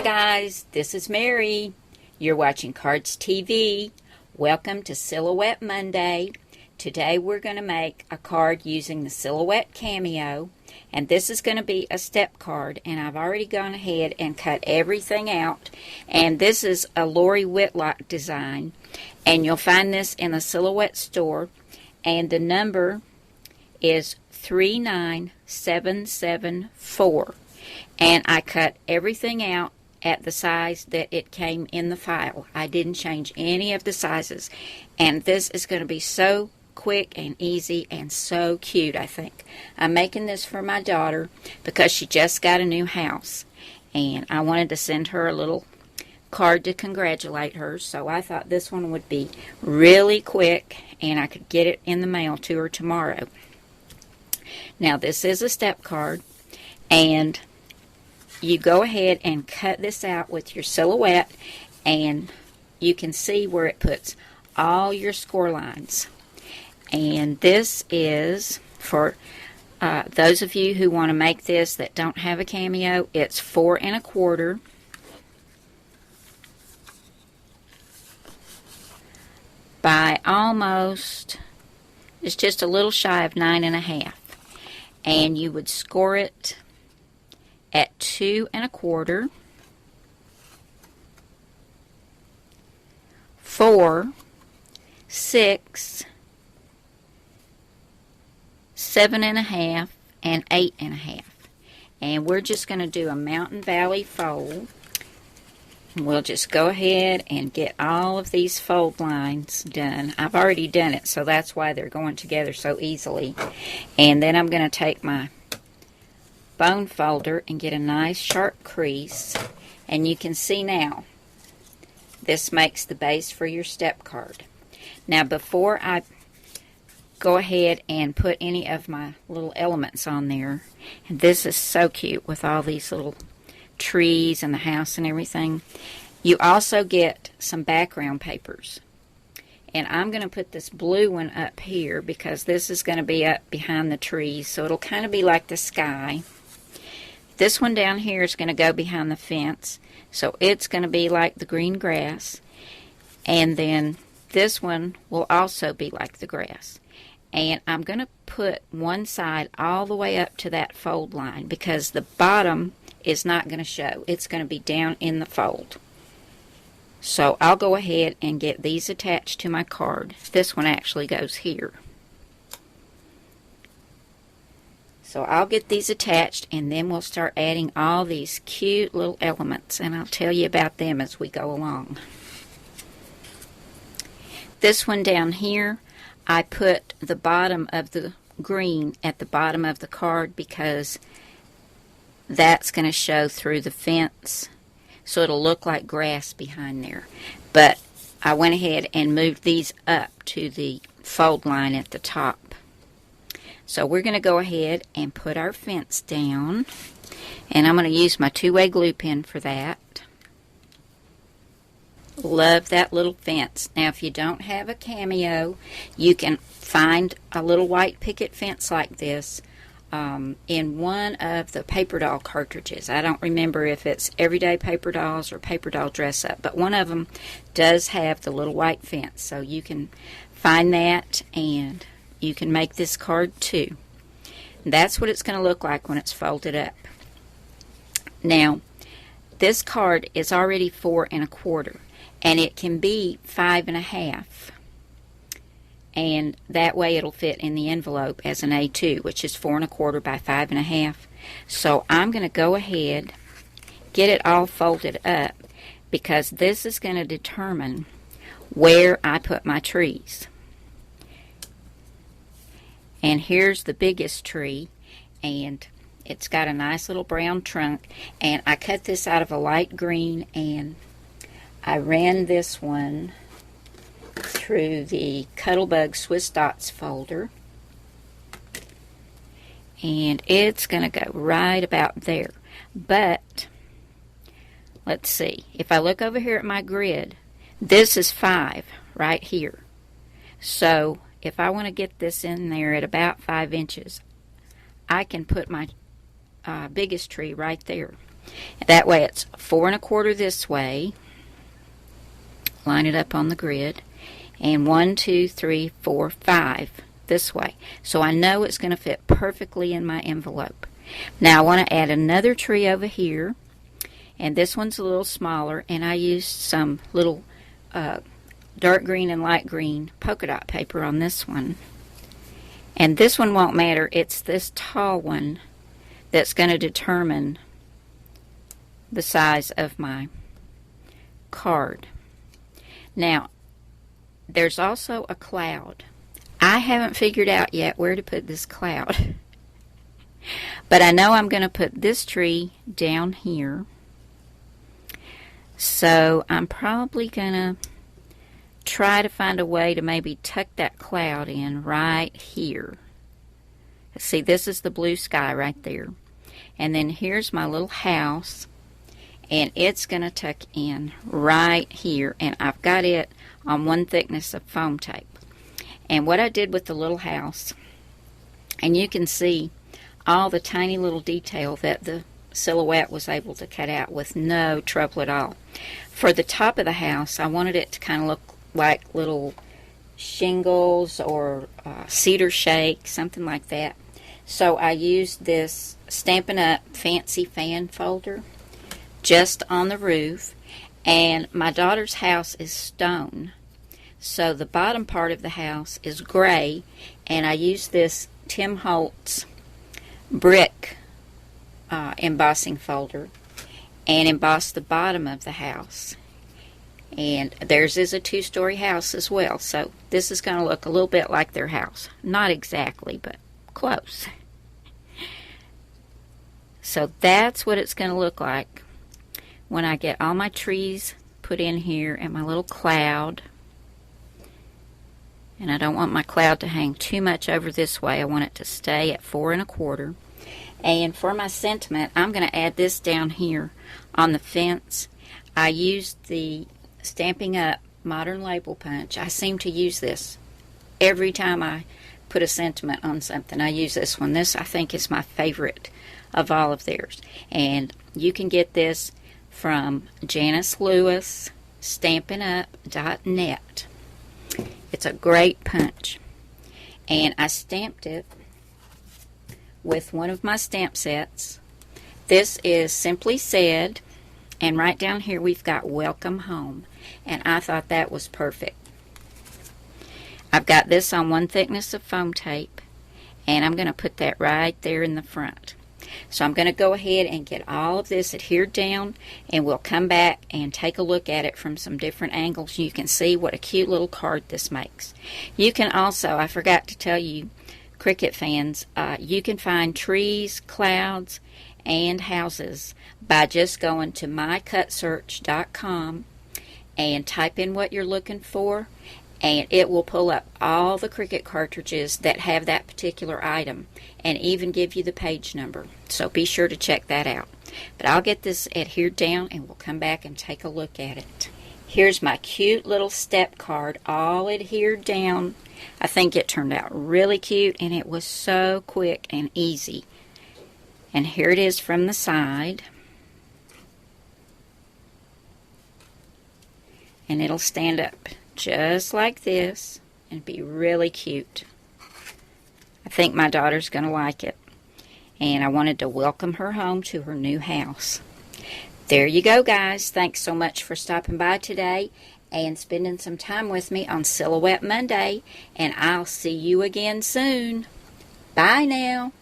guys, this is Mary. You're watching Cardz TV. Welcome to Silhouette Monday. Today we're going to make a card using the Silhouette Cameo, and this is going to be a step card, and I've already gone ahead and cut everything out. And this is a Lori Whitlock design, and you'll find this in the Silhouette store, and the number is 39774. And I cut everything out at the size that it came in the file. I didn't change any of the sizes. And this is going to be so quick and easy and so cute, I think. I'm making this for my daughter because she just got a new house. And I wanted to send her a little card to congratulate her. So I thought this one would be really quick and I could get it in the mail to her tomorrow. Now this is a step card, and you go ahead and cut this out with your Silhouette, and you can see where it puts all your score lines. And this is for those of you who want to make this that don't have a cameo. It's 4 1/4 by almost, it's just a little shy of 9 1/2, and you would score it at 2 1/4, 4, 6, 7 1/2, and 8 1/2. And we're just going to do a mountain valley fold. We'll just go ahead and get all of these fold lines done. I've already done it, so that's why they're going together so easily. And then I'm going to take my bone folder and get a nice sharp crease, and you can see now this makes the base for your step card. Now before I go ahead and put any of my little elements on there, and this is so cute with all these little trees and the house and everything, you also get some background papers. And I'm going to put this blue one up here because this is going to be up behind the trees, so it'll kind of be like the sky. This one down here is going to go behind the fence, so it's going to be like the green grass. And then this one will also be like the grass. And I'm going to put one side all the way up to that fold line because the bottom is not going to show. It's going to be down in the fold. So I'll go ahead and get these attached to my card. This one actually goes here. So I'll get these attached, and then we'll start adding all these cute little elements, and I'll tell you about them as we go along. This one down here, I put the bottom of the green at the bottom of the card because that's going to show through the fence, so it'll look like grass behind there. But I went ahead and moved these up to the fold line at the top. So we're going to go ahead and put our fence down, and I'm going to use my 2-way glue pen for that. Love that little fence. Now if you don't have a cameo, you can find a little white picket fence like this in one of the paper doll cartridges. I don't remember if it's Everyday Paper Dolls or Paper Doll Dress Up, but one of them does have the little white fence, so you can find that and you can make this card too. That's what it's going to look like when it's folded up. Now, this card is already 4 1/4, and it can be 5 1/2. And that way it'll fit in the envelope as an A2, which is 4 1/4 by 5 1/2. So I'm going to go ahead, get it all folded up, because this is going to determine where I put my trees. And here's the biggest tree, and it's got a nice little brown trunk, and I cut this out of a light green, and I ran this one through the Cuttlebug Swiss Dots folder, and it's going to go right about there. But let's see, if I look over here at my grid, this is 5 right here. So if I want to get this in there at about 5 inches, I can put my biggest tree right there. That way it's 4 1/4 this way. Line it up on the grid. And 1, 2, 3, 4, 5 this way. So I know it's going to fit perfectly in my envelope. Now I want to add another tree over here. And this one's a little smaller, and I used some little dark green and light green polka dot paper on this one. And this one won't matter. It's this tall one that's going to determine the size of my card. Now, there's also a cloud. I haven't figured out yet where to put this cloud. But I know I'm going to put this tree down here. So I'm probably going to try to find a way to maybe tuck that cloud in right here. See, this is the blue sky right there. And then here's my little house. And it's going to tuck in right here. And I've got it on 1 thickness of foam tape. And what I did with the little house, and you can see all the tiny little detail that the silhouette was able to cut out with no trouble at all. For the top of the house, I wanted it to kind of look like little shingles or cedar shake, something like that. So I used this Stampin' Up! Fancy fan folder just on the roof, and my daughter's house is stone. So the bottom part of the house is gray, and I used this Tim Holtz brick embossing folder and embossed the bottom of the house. And theirs is a 2-story house as well, so this is going to look a little bit like their house. Not exactly, but close. So that's what it's going to look like when I get all my trees put in here and my little cloud. And I don't want my cloud to hang too much over this way. I want it to stay at 4 1/4. And for my sentiment, I'm going to add this down here on the fence. I used the Stampin' Up! Modern Label Punch. I seem to use this every time I put a sentiment on something. I use this one. This, I think, is my favorite of all of theirs. And you can get this from Janice Lewis, Stampin'Up.net. It's a great punch. And I stamped it with one of my stamp sets. This is Simply Said, and right down here we've got Welcome Home, and I thought that was perfect. I've got this on 1 thickness of foam tape, and I'm going to put that right there in the front. So I'm going to go ahead and get all of this adhered down, and we'll come back and take a look at it from some different angles. You can see what a cute little card this makes. You can also, I forgot to tell you, Cricut fans, you can find trees, clouds, and houses by just going to mycutsearch.com and type in what you're looking for, and it will pull up all the Cricut cartridges that have that particular item and even give you the page number. So be sure to check that out. But I'll get this adhered down and we'll come back and take a look at it. Here's my cute little step card all adhered down. I think it turned out really cute, and it was so quick and easy. And here it is from the side. And it'll stand up just like this and be really cute. I think my daughter's going to like it. And I wanted to welcome her home to her new house. There you go, guys. Thanks so much for stopping by today and spending some time with me on Silhouette Monday. And I'll see you again soon. Bye now.